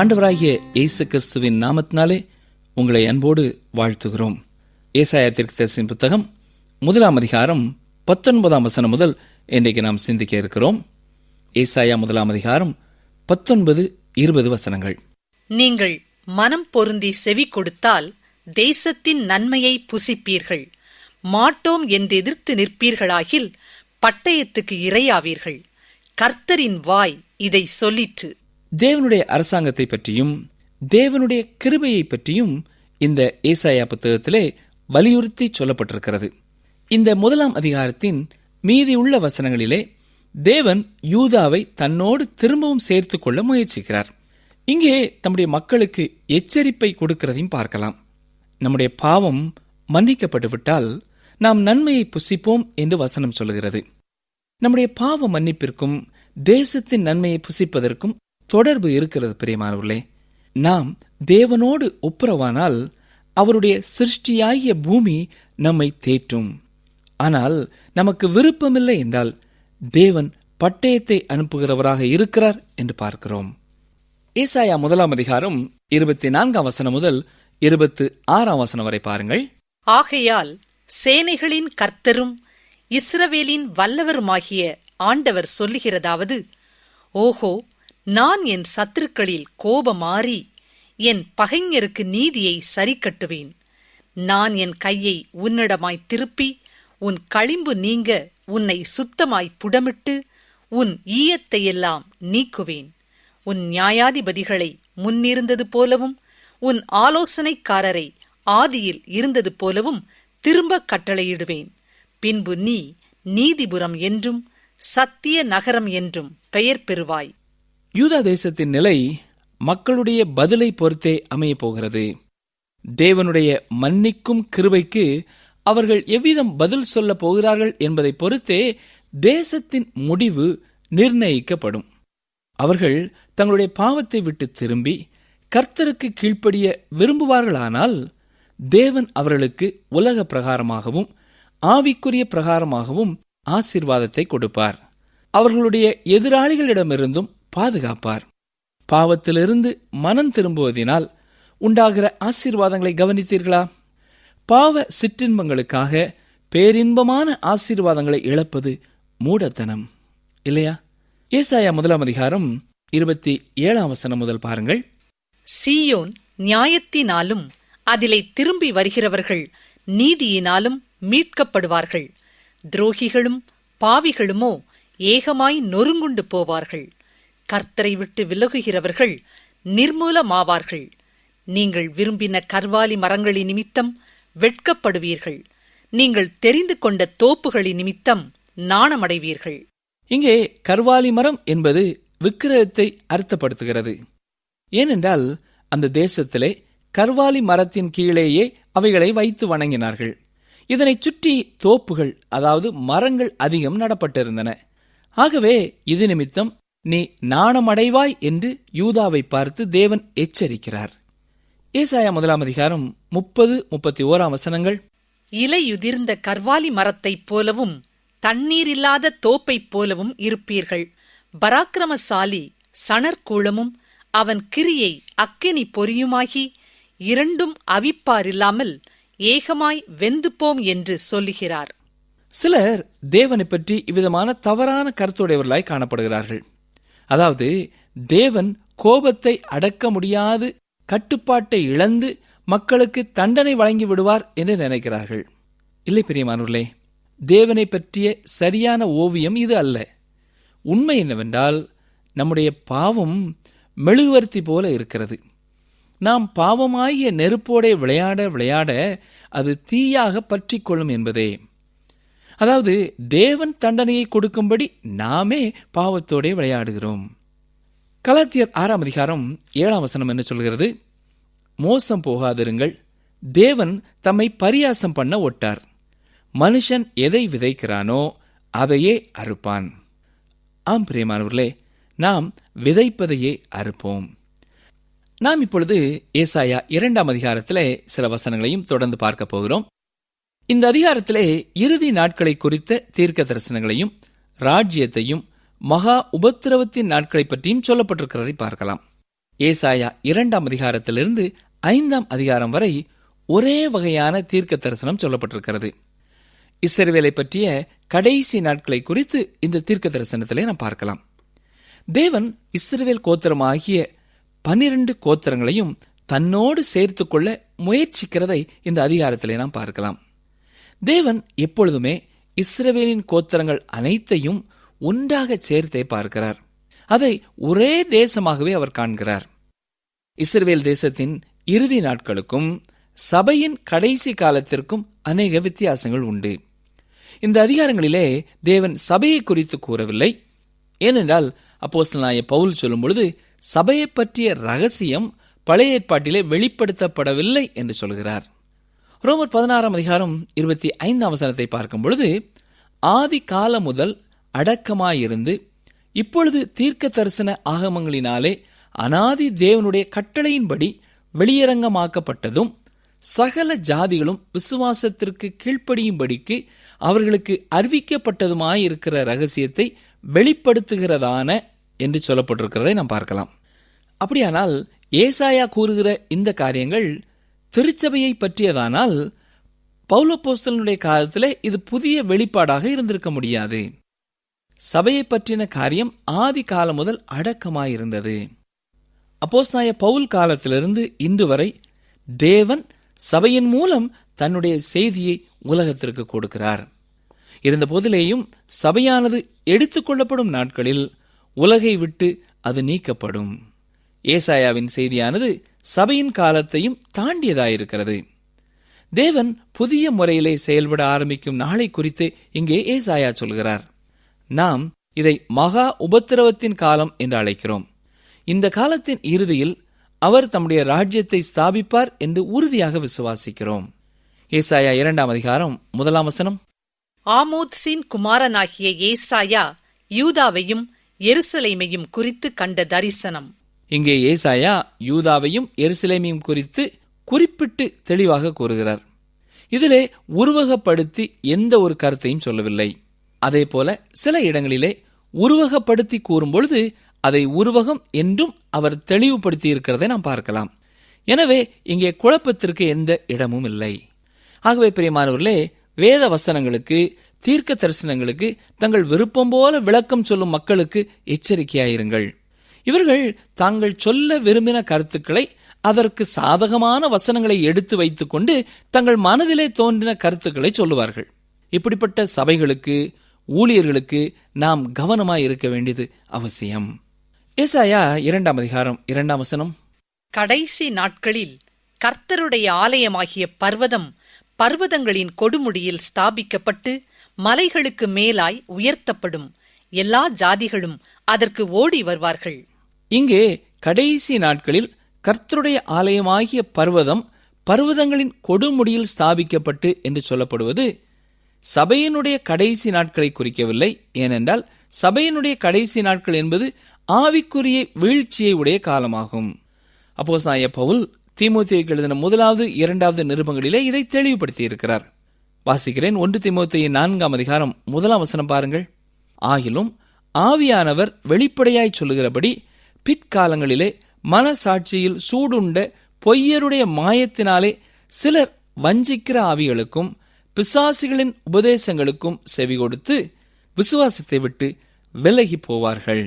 ஆண்டவராகிய இயேசு கிறிஸ்துவின் நாமத்தினாலே உங்களை அன்போடு வாழ்த்துகிறோம். ஏசாயா தீர்க்கதரிசியின் புத்தகம் 1 அதிகாரம் 19 வசனம் முதல் இன்றைக்கு நாம் சிந்திக்க இருக்கிறோம். ஏசாயா 1 அதிகாரம் 19-20 வசனங்கள். நீங்கள் மனம் பொருந்தி செவி கொடுத்தால் தேசத்தின் நன்மையை புசிப்பீர்கள். மாட்டோம் என்று எதிர்த்து நிற்பீர்களாகில் பட்டயத்துக்கு இரையாவீர்கள். கர்த்தரின் வாய் இதை சொல்லிற்று. தேவனுடைய அரசாங்கத்தை பற்றியும் தேவனுடைய கிருபையை பற்றியும் இந்த ஏசாயா புத்தகத்திலே வலியுறுத்தி சொல்லப்பட்டிருக்கிறது. இந்த 1 அதிகாரத்தின் மீதியுள்ள வசனங்களிலே தேவன் யூதாவை தன்னோடு திரும்பவும் சேர்த்துக் கொள்ள முயற்சிக்கிறார். இங்கே தம்முடைய மக்களுக்கு எச்சரிப்பை கொடுக்கிறதையும் பார்க்கலாம். நம்முடைய பாவம் மன்னிக்கப்பட்டுவிட்டால் நாம் நன்மையை புசிப்போம் என்று வசனம் சொல்லுகிறது. நம்முடைய பாவ மன்னிப்பிற்கும் தேசத்தின் நன்மையை புசிப்பதற்கும் தொடர்பு இருக்கிறது. பிரியமானவர்களே, நாம் தேவனோடு ஒப்புரவானால் அவருடைய சிருஷ்டியாகிய பூமி நம்மை தேற்றும். ஆனால் நமக்கு விருப்பமில்லை என்றால் தேவன் பட்டயத்தை அனுப்புகிறவராக இருக்கிறார் என்று பார்க்கிறோம். ஏசாயா 1 அதிகாரம் 24 வசனம் முதல் 26 வசனம் வரை பாருங்கள். ஆகையால் சேனைகளின் கர்த்தரும் இஸ்ரவேலின் வல்லவருமாகிய ஆண்டவர் சொல்லுகிறதாவது, ஓஹோ, நான் என் சத்துருக்களில் கோபமாறி என் பகைஞருக்கு நீதியை சரிக்கட்டுவேன். நான் என் கையை உன்னிடமாய் திருப்பி உன் களிம்பு நீங்க உன்னை சுத்தமாய் புடமிட்டு உன் ஈயத்தையெல்லாம் நீக்குவேன். உன் நியாயாதிபதிகளை முன்னிருந்தது போலவும் உன் ஆலோசனைக்காரரை ஆதியில் இருந்தது போலவும் திரும்ப கட்டளையிடுவேன். பின்பு நீ நீதிபுரம் என்றும் சத்திய நகரம் என்றும் பெயர் பெறுவாய். யூதா தேசத்தின் நிலை மக்களுடைய பதிலை பொறுத்தே அமையப் போகிறது. தேவனுடைய மன்னிக்கும் கிருபைக்கு அவர்கள் எவ்விதம் பதில் சொல்ல போகிறார்கள் என்பதை பொறுத்தே தேசத்தின் முடிவு நிர்ணயிக்கப்படும். அவர்கள் தங்களுடைய பாவத்தை விட்டு திரும்பி கர்த்தருக்கு கீழ்ப்படிய விரும்புவார்களானால் தேவன் அவர்களுக்கு உலக பிரகாரமாகவும் ஆவிக்குரிய பிரகாரமாகவும் ஆசீர்வாதத்தை கொடுப்பார். அவர்களுடைய எதிராளிகளிடமிருந்தும் பாதுகாப்பார். பாவத்திலிருந்து மனம் திரும்புவதினால் உண்டாகிற ஆசீர்வாதங்களை கவனித்தீர்களா? பாவ சிற்றின்பங்களுக்காக பேரின்பமான ஆசீர்வாதங்களை இழப்பது மூடத்தனம் இல்லையா? ஏசாயா 1 அதிகாரம் 27 வசனம் முதல் பாருங்கள். சீயோன் நியாயத்தினாலும் அதிலே திரும்பி வருகிறவர்கள் நீதியினாலும் மீட்கப்படுவார்கள். துரோகிகளும் பாவிகளுமோ ஏகமாய் நொறுங்குண்டு போவார்கள். கர்த்தரை விட்டு விலகுகிறவர்கள் நிர்மூலமாவார்கள். நீங்கள் விரும்பின கர்வாலி மரங்களின் நிமித்தம் வெட்கப்படுவீர்கள். நீங்கள் தெரிந்து கொண்ட தோப்புகளின் நிமித்தம் நாணமடைவீர்கள். இங்கே கர்வாலி மரம் என்பது விக்கிரகத்தை அர்த்தப்படுத்துகிறது. ஏனென்றால் அந்த தேசத்திலே கர்வாலி மரத்தின் கீழேயே அவைகளை வைத்து வணங்கினார்கள். இதனைச் சுற்றி தோப்புகள், அதாவது மரங்கள் அதிகம் நடப்பட்டிருந்தன. ஆகவே இது நிமித்தம் நீ நாணமடைவாய் என்று யூதாவை பார்த்து தேவன் எச்சரிக்கிறார். ஏசாயா 1 அதிகாரம் 30-31 வசனங்கள். இலையுதிர்ந்த கர்வாலி மரத்தைப் போலவும் தண்ணீரில்லாத தோப்பைப் போலவும் இருப்பீர்கள். பராக்கிரமசாலி சணற்கூளமும் அவன் கிரியை அக்கினி பொறியுமாகி இரண்டும் அவிப்பாரில்லாமல் ஏகமாய் வெந்துப்போம் என்று சொல்லுகிறார். சிலர் தேவனை பற்றி இவ்விதமான தவறான கருத்துடையவர்களாய் காணப்படுகிறார்கள். அதாவது தேவன் கோபத்தை அடக்க முடியாது கட்டுப்பாட்டை இழந்து மக்களுக்கு தண்டனை வழங்கி விடுவார் என்று நினைக்கிறார்கள். இல்லை பிரியமானவர்களே, தேவனை பற்றிய சரியான ஓவியம் இது அல்ல. உண்மை என்னவென்றால் நம்முடைய பாவம் மெழுகுவர்த்தி போல இருக்கிறது. நாம் பாவமாகிய நெருப்போடே விளையாட விளையாட அது தீயாக பற்றி கொள்ளும் என்பதே. அதாவது தேவன் தண்டனையை கொடுக்கும்படி நாமே பாவத்தோடே விளையாடுகிறோம். கலாத்தியர் 6 அதிகாரம் 7 வசனம் என்ன சொல்கிறது? மோசம் போகாதிருங்கள், தேவன் தம்மை பரியாசம் பண்ண ஒட்டார். மனுஷன் எதை விதைக்கிறானோ அதையே அறுப்பான். ஆம் பிரியமானவர்களே, நாம் விதைப்பதையே அறுப்போம். நாம் இப்பொழுது ஏசாயா 2 அதிகாரத்திலே சில வசனங்களையும் தொடர்ந்து பார்க்க போகிறோம். இந்த அதிகாரத்திலே இறுதி நாட்களை குறித்த தீர்க்க தரிசனங்களையும் ராஜ்யத்தையும் மகா உபத்திரவத்தின் நாட்களை பற்றியும் சொல்லப்பட்டிருக்கிறதை பார்க்கலாம். ஏசாயா 2ஆம் அதிகாரத்திலிருந்து 5ஆம் அதிகாரம் வரை ஒரே வகையான தீர்க்க தரிசனம் சொல்லப்பட்டிருக்கிறது. இஸ்ரவேலை பற்றிய கடைசி நாட்களை குறித்து இந்த தீர்க்க தரிசனத்திலே நாம் பார்க்கலாம். தேவன் இஸ்ரவேல் கோத்திரமாகிய 12 கோத்திரங்களையும் தன்னோடு சேர்த்து கொள்ள முயற்சிக்கிறதை இந்த அதிகாரத்திலே நாம் பார்க்கலாம். தேவன் எப்பொழுதுமே இஸ்ரவேலின் கோத்திரங்கள் அனைத்தையும் ஒன்றாக சேர்த்தே பார்க்கிறார். அதை ஒரே தேசமாகவே அவர் காண்கிறார். இஸ்ரவேல் தேசத்தின் இறுதி நாட்களுக்கும் சபையின் கடைசி காலத்திற்கும் அநேக வித்தியாசங்கள் உண்டு. இந்த அதிகாரங்களிலே தேவன் சபையை குறித்து கூறவில்லை. ஏனென்றால் அப்போஸ்தலனாகிய பவுல் சொல்லும் பொழுது சபையை பற்றிய ரகசியம் பழைய ஏற்பாட்டிலே வெளிப்படுத்தப்படவில்லை என்று சொல்கிறார். ரோமர் 16ஆம் அதிகாரம் 25ஆம் வசனத்தை பார்க்கும் பொழுது, ஆதி காலம் முதல் அடக்கமாயிருந்து இப்பொழுது தீர்க்க தரிசன ஆகமங்களினாலே அனாதி தேவனுடைய கட்டளையின்படி வெளியரங்கமாக்கப்பட்டதும் சகல ஜாதிகளும் விசுவாசத்திற்கு கீழ்ப்படியும்படிக்கு அவர்களுக்கு அறிவிக்கப்பட்டதுமாயிருக்கிற ரகசியத்தை வெளிப்படுத்துகிறதான என்று சொல்லப்பட்டிருக்கிறதை நாம் பார்க்கலாம். அப்படியானால் ஏசாயா கூறுகிற இந்த காரியங்கள் திருச்சபையை பற்றியதானால் பவுலப்போஸ்தலனுடைய காலத்திலே இது புதிய வெளிப்பாடாக இருந்திருக்க முடியாது. சபையை பற்றின காரியம் ஆதி காலம் முதல் அடக்கமாயிருந்தது. அப்போஸ்தலனாகிய பவுல் காலத்திலிருந்து இன்று வரை தேவன் சபையின் மூலம் தன்னுடைய செய்தியை உலகத்திற்கு கொடுக்கிறார். இருந்த போதிலேயும் சபையானது எடுத்துக்கொள்ளப்படும் நாட்களில் உலகை விட்டு அது நீக்கப்படும். ஏசாயாவின் செய்தியானது சபையின் காலத்தையும் தாண்டியதாயிருக்கிறது. தேவன் புதிய முறையிலே செயல்பட ஆரம்பிக்கும் நாளை குறித்து இங்கே ஏசாயா சொல்கிறார். நாம் இதை மகா உபத்திரவத்தின் காலம் என்று அழைக்கிறோம். இந்த காலத்தின் இறுதியில் அவர் தம்முடைய ராஜ்யத்தை ஸ்தாபிப்பார் என்று உறுதியாக விசுவாசிக்கிறோம். ஏசாயா 2ஆம் அதிகாரம் 1ஆம் வசனம். ஆமோத்சின் குமாரனாகிய ஏசாயா யூதாவையும் எருசலேமையும் குறித்து கண்ட தரிசனம். இங்கே ஏசாயா யூதாவையும் எருசலேமையும் குறித்து குறிப்பிட்டு தெளிவாக கூறுகிறார். இதிலே உருவகப்படுத்தி எந்த ஒரு கருத்தையும் சொல்லவில்லை. அதே போல சில இடங்களிலே உருவகப்படுத்தி கூறும்பொழுது அதை உருவகம் என்றும் அவர் தெளிவுபடுத்தி இருக்கிறதை நாம் பார்க்கலாம். எனவே இங்கே குழப்பத்திற்கு எந்த இடமும் இல்லை. ஆகவே பிரியமானவர்களே, வேத வசனங்களுக்கு தீர்க்க தரிசனங்களுக்கு தங்கள் விருப்பம் போல விளக்கம் சொல்லும் மக்களுக்கு எச்சரிக்கையாயிருங்கள். இவர்கள் தாங்கள் சொல்ல விரும்பின கருத்துக்களை அதற்கு சாதகமான வசனங்களை எடுத்து வைத்துக் கொண்டு தங்கள் மனதிலே தோன்றின கருத்துக்களை சொல்லுவார்கள். இப்படிப்பட்ட சபைகளுக்கு ஊழியர்களுக்கு நாம் கவனமாய் இருக்க வேண்டியது அவசியம். ஏசாயா 2ஆம் அதிகாரம் 2ஆம் வசனம். கடைசி நாட்களில் கர்த்தருடைய ஆலயமாகிய பர்வதம் பர்வதங்களின் கொடுமுடியில் ஸ்தாபிக்கப்பட்டு மலைகளுக்கு மேலாய் உயர்த்தப்படும். எல்லா ஜாதிகளும் அதற்கு ஓடி வருவார்கள். இங்கே கடைசி நாட்களில் கர்த்தருடைய ஆலயமாகிய பர்வதம் பர்வதங்களின் கொடுமுடியில் ஸ்தாபிக்கப்பட்டு என்று சொல்லப்படுவது சபையினுடைய கடைசி நாட்களை குறிக்கவில்லை. ஏனென்றால் சபையினுடைய கடைசி நாட்கள் என்பது ஆவிக்குரிய வீழ்ச்சியை உடைய காலமாகும். அப்போஸ்தலனாகிய பவுல் தீமோத்தேயுக்கு எழுதின 1வது 2வது நிருபங்களிலே இதை தெளிவுபடுத்தி இருக்கிறார். வாசிக்கிறேன். 1 தீமோத்தேயு 4ஆம் அதிகாரம் 1ஆம் வசனம் பாருங்கள். ஆகிலும் ஆவியானவர் வெளிப்படையாய் சொல்லுகிறபடி பிற்காலங்களிலே மனசாட்சியில் சூடுண்ட பொய்யருடைய மாயத்தினாலே சிலர் வஞ்சிக்கிற ஆவிகளுக்கும் பிசாசுகளின் உபதேசங்களுக்கும் செவி கொடுத்து விசுவாசத்தை விட்டு விலகி போவார்கள்.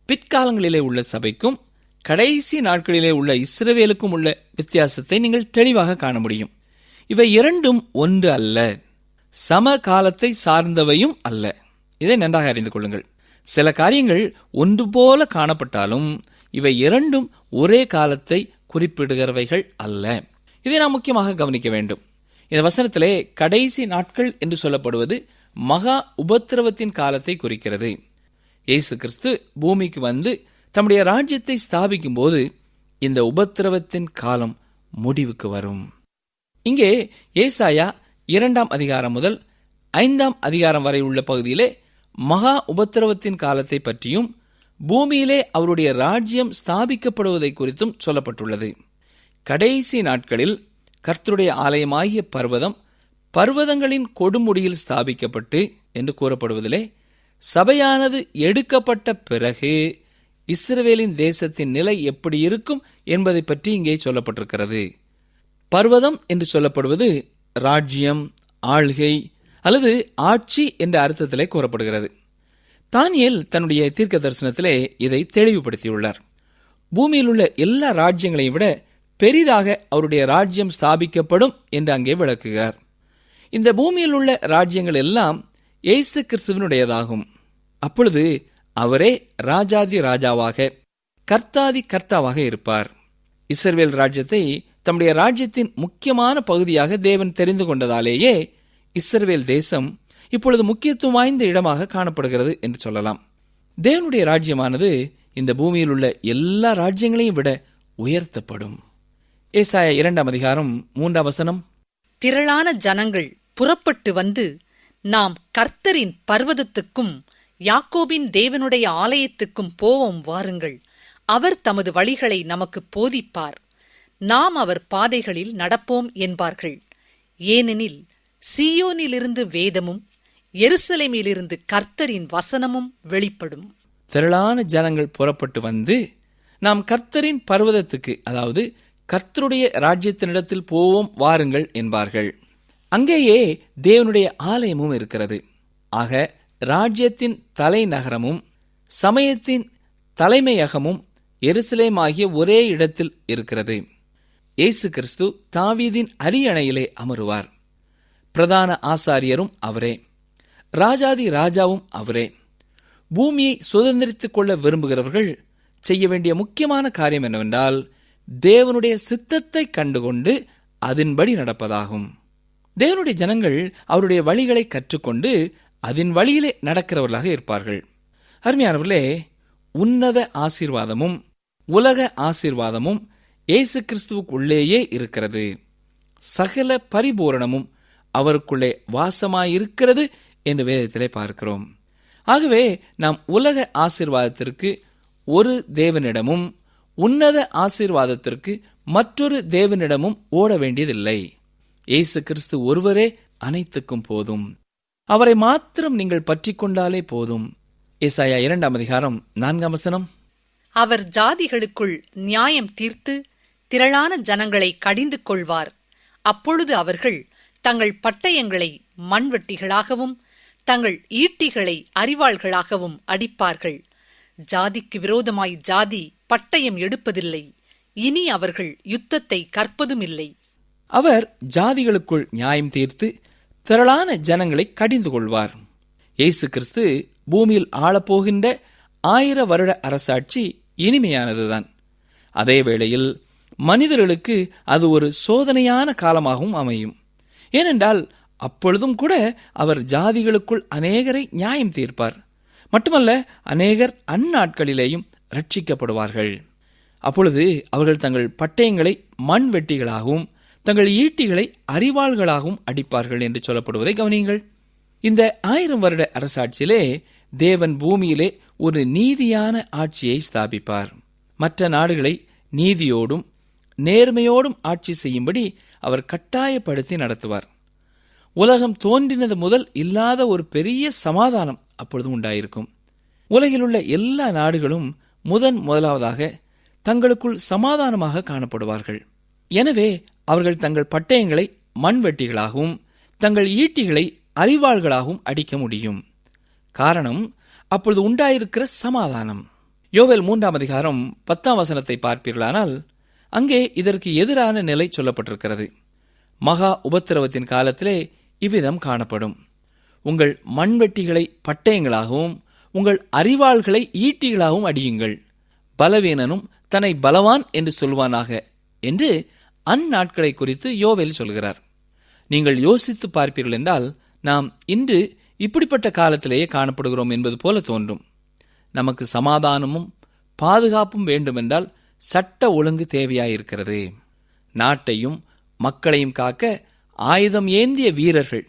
பிற்காலங்களிலே உள்ள சபைக்கும் கடைசி நாட்களிலே உள்ள இஸ்ரவேலுக்கும் உள்ள வித்தியாசத்தை நீங்கள் தெளிவாக காண முடியும். இவை இரண்டும் ஒன்று அல்ல, சம காலத்தை சார்ந்தவையும் அல்ல. இதை நன்றாக அறிந்து கொள்ளுங்கள். சில காரியங்கள் ஒன்று போல காணப்பட்டாலும் இவை இரண்டும் ஒரே காலத்தை குறிப்பிடுகிறவைகள் அல்ல. இதை நாம் முக்கியமாக கவனிக்க வேண்டும். இந்த வசனத்திலே கடைசி நாட்கள் என்று சொல்லப்படுவது மகா உபத்திரவத்தின் காலத்தை குறிக்கிறது. இயேசு கிறிஸ்து பூமிக்கு வந்து தம்முடைய ராஜ்யத்தை ஸ்தாபிக்கும் போது இந்த உபத்திரவத்தின் காலம் முடிவுக்கு வரும். இங்கே ஏசாயா 2ஆம் அதிகாரம் முதல் 5ஆம் அதிகாரம் வரை உள்ள பகுதியிலே மகா உபத்திரவத்தின் காலத்தை பற்றியும் பூமியிலே அவருடைய ராஜ்யம் ஸ்தாபிக்கப்படுவதை குறித்தும் சொல்லப்பட்டுள்ளது. கடைசி நாட்களில் கர்த்தருடைய ஆலயமாகிய பர்வதம் பர்வதங்களின் கொடுமுடியில் ஸ்தாபிக்கப்பட்டு என்று கூறப்படுவதிலே சபையானது எடுக்கப்பட்ட பிறகு இஸ்ரவேலின் தேசத்தின் நிலை எப்படி இருக்கும் என்பதை பற்றி இங்கே சொல்லப்பட்டிருக்கிறது. பர்வதம் என்று சொல்லப்படுவது ராஜ்யம், ஆள்கை அல்லது ஆட்சி என்ற அர்த்தத்திலே கூறப்படுகிறது. தானியேல் தன்னுடைய தீர்க்க தரிசனத்திலே இதை தெளிவுபடுத்தியுள்ளார். பூமியில் உள்ள எல்லா ராஜ்யங்களையும் விட பெரிதாக அவருடைய ராஜ்யம் ஸ்தாபிக்கப்படும் என்று அங்கே விளக்குகிறார். இந்த பூமியில் உள்ள ராஜ்யங்கள் எல்லாம் இயேசு கிறிஸ்துவினுடையதாகும். அப்பொழுது அவரே ராஜாதி ராஜாவாக, கர்த்தாதி கர்த்தாவாக இருப்பார். இஸ்ரவேல் ராஜ்யத்தை தம்முடைய ராஜ்யத்தின் முக்கியமான பகுதியாக தேவன் தெரிந்து கொண்டதாலேயே இஸ்ரவேல் தேசம் இப்பொழுது முக்கியத்துவம் வாய்ந்த இடமாக காணப்படுகிறது என்று சொல்லலாம். தேவனுடைய ராஜ்யமானது இந்த பூமியில் உள்ள எல்லா ராஜ்யங்களையும் விட உயர்த்தப்படும். ஏசாயா 2:3 திரளான ஜனங்கள் புறப்பட்டு வந்து, நாம் கர்த்தரின் பர்வதத்துக்கும் யாக்கோபின் தேவனுடைய ஆலயத்துக்கும் போவோம் வாருங்கள். அவர் தமது வழிகளை நமக்கு போதிப்பார். நாம் அவர் பாதைகளில் நடப்போம் என்பார்கள். ஏனெனில் சீயோனிலிருந்து வேதமும் எருசலேமிலிருந்து கர்த்தரின் வசனமும் வெளிப்படும். திரளான ஜனங்கள் புறப்பட்டு வந்து, நாம் கர்த்தரின் பர்வதத்துக்கு, அதாவது கர்த்தருடைய ராஜ்யத்தினிடத்தில் போவோம் வாருங்கள் என்பார்கள். அங்கேயே தேவனுடைய ஆலயமும் இருக்கிறது. ஆக ராஜ்யத்தின் தலைநகரமும் சமயத்தின் தலைமையகமும் எருசலேம் ஆகிய ஒரே இடத்தில் இருக்கிறது. இயேசு கிறிஸ்து தாவீதின் அரியணையிலே அமருவார். பிரதான ஆசாரியரும் அவரே, ராஜாதி ராஜாவும் அவரே. பூமியை சுதந்திரித்துக் கொள்ள விரும்புகிறவர்கள் செய்ய வேண்டிய முக்கியமான காரியம் என்னவென்றால், தேவனுடைய சித்தத்தை கண்டுகொண்டு அதன்படி நடப்பதாகும். தேவனுடைய ஜனங்கள் அவருடைய வழிகளை கற்றுக்கொண்டு அதன் வழியிலே நடக்கிறவர்களாக இருப்பார்கள். அருமையானவர்களே, உன்னத ஆசீர்வாதமும் உலக ஆசீர்வாதமும் இயேசு கிறிஸ்துவுக்குள்ளேயே இருக்கிறது. சகல பரிபூரணமும் அவருக்குள்ளே வாசமாயிருக்கிறது என்று வேதத்திலே பார்க்கிறோம். ஆகவே நாம் உலக ஆசீர்வாதத்திற்கு ஒரு தேவனிடமும் உன்னத ஆசீர்வாதத்திற்கு மற்றொரு தேவனிடமும் ஓட வேண்டியதில்லை. இயேசு கிறிஸ்து ஒருவரே அனைத்துக்கும் போதும். அவரை மாத்திரம் நீங்கள் பற்றி கொண்டாலே போதும். ஏசாயா 2:4 அவர் ஜாதிகளுக்குள் நியாயம் தீர்த்து திரளான ஜனங்களை கடிந்து கொள்வார். அப்பொழுது அவர்கள் தங்கள் பட்டயங்களை மண்வெட்டிகளாகவும் தங்கள் ஈட்டிகளை அரிவாள்களாகவும் அடிப்பார்கள். ஜாதிக்கு விரோதமாய் ஜாதி பட்டயம் எடுப்பதில்லை. இனி அவர்கள் யுத்தத்தை கற்பதுமில்லை. அவர் ஜாதிகளுக்குள் நியாயம் தீர்த்து திரளான ஜனங்களை கடிந்து கொள்வார். இயேசு கிறிஸ்து பூமியில் ஆளப்போகின்ற 1000 வருட அரசாட்சி இனிமையானதுதான். அதே வேளையில் மனிதர்களுக்கு அது ஒரு சோதனையான காலமாகவும் அமையும். ஏனென்றால் அப்பொழுதும் கூட அவர் ஜாதிகளுக்குள் அநேகரை நியாயம் தீர்ப்பார். மட்டுமல்ல, அநேகர் அந்நாட்களிலேயும் ரட்சிக்கப்படுவார்கள். அப்பொழுது அவர்கள் தங்கள் பட்டயங்களை மண் வெட்டிகளாகவும் தங்கள் ஈட்டிகளை அரிவாள்களாகவும் அடிப்பார்கள் என்று சொல்லப்படுவதை கவனியுங்கள். இந்த 1000 வருட அரசாட்சியிலே தேவன் பூமியிலே ஒரு நீதியான ஆட்சியை ஸ்தாபிப்பார். மற்ற நாடுகளை நீதியோடும் நேர்மையோடும் ஆட்சி செய்யும்படி அவர் கட்டாயப்படுத்தி நடத்துவார். உலகம் தோன்றினது முதல் இல்லாத ஒரு பெரிய சமாதானம் அப்பொழுது உண்டாயிருக்கும். உலகில் உள்ள எல்லா நாடுகளும் முதலாவதாக தங்களுக்குள் சமாதானமாக காணப்படுவார்கள். எனவே அவர்கள் தங்கள் பட்டயங்களை மண்வெட்டிகளாகவும் தங்கள் ஈட்டிகளை அரிவாள்களாகவும் அடிக்க முடியும். காரணம், அப்பொழுது உண்டாயிருக்கிற சமாதானம். யோவேல் 3:10 பார்ப்பீர்களானால் அங்கே இதற்கு எதிரான நிலை சொல்லப்பட்டிருக்கிறது. மகா உபத்திரவத்தின் காலத்திலே இவ்விதம் காணப்படும். உங்கள் மண்வெட்டிகளை பட்டயங்களாகவும் உங்கள் அரிவாள்களை ஈட்டிகளாகவும் அடியுங்கள். பலவீனனும் தன்னை பலவான் என்று சொல்வானாக என்று அந்நாட்களை குறித்து யோவேல் சொல்கிறார். நீங்கள் யோசித்து பார்ப்பீர்கள் என்றால், நாம் இன்று இப்படிப்பட்ட காலத்திலேயே காணப்படுகிறோம் என்பது போல தோன்றும். நமக்கு சமாதானமும் பாதுகாப்பும் வேண்டுமென்றால் சட்ட ஒழுங்கு தேவையாயிருக்கிறது. நாட்டையும் மக்களையும் காக்க ஆயுதம் ஏந்திய வீரர்கள்,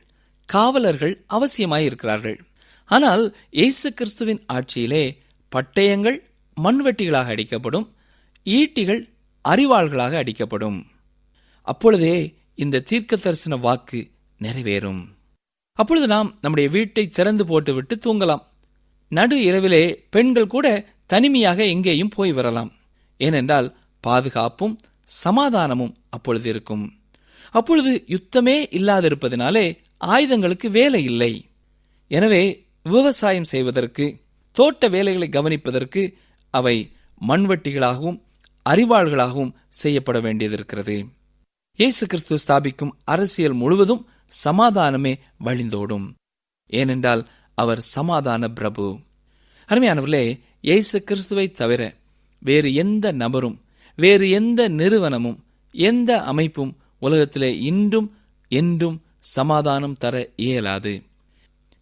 காவலர்கள் அவசியமாயிருக்கிறார்கள். ஆனால் இயேசு கிறிஸ்துவின் ஆட்சியிலே பட்டயங்கள் மண்வெட்டிகளாக அடிக்கப்படும், ஈட்டிகள் அரிவாள்களாக அடிக்கப்படும். அப்பொழுதே இந்த தீர்க்க தரிசன வாக்கு நிறைவேறும். அப்பொழுது நாம் நம்முடைய வீட்டை திறந்து போட்டுவிட்டு தூங்கலாம். நடு இரவிலே பெண்கள் கூட தனிமையாக எங்கேயும் போய் வரலாம். ஏனென்றால் பாதுகாப்பும் சமாதானமும் அப்பொழுது இருக்கும். அப்பொழுது யுத்தமே இல்லாதிருப்பதினாலே ஆயுதங்களுக்கு வேலை இல்லை. எனவே விவசாயம் செய்வதற்கு, தோட்ட வேலைகளை கவனிப்பதற்கு அவை மண்வெட்டிகளாகவும் அரிவாள்களாகவும் செய்யப்பட வேண்டியதிருக்கிறது. இயேசு கிறிஸ்து ஸ்தாபிக்கும் அரசியல் முழுவதும் சமாதானமே வழிந்தோடும். ஏனென்றால் அவர் சமாதான பிரபு. அருமையானவர்களே, இயேசு கிறிஸ்துவை தவிர வேறு எந்த நபரும், வேறு எந்த நிறுவனமும், எந்த அமைப்பும் உலகத்திலே இன்றும் என்றும் சமாதானம் தர இயலாது.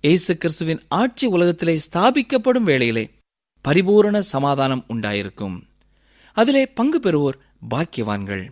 இயேசு கிறிஸ்துவின் ஆட்சி உலகத்திலே ஸ்தாபிக்கப்படும் வேளையிலே பரிபூரண சமாதானம் உண்டாயிருக்கும். அதிலே பங்கு பெறுவோர் பாக்கியவான்கள்.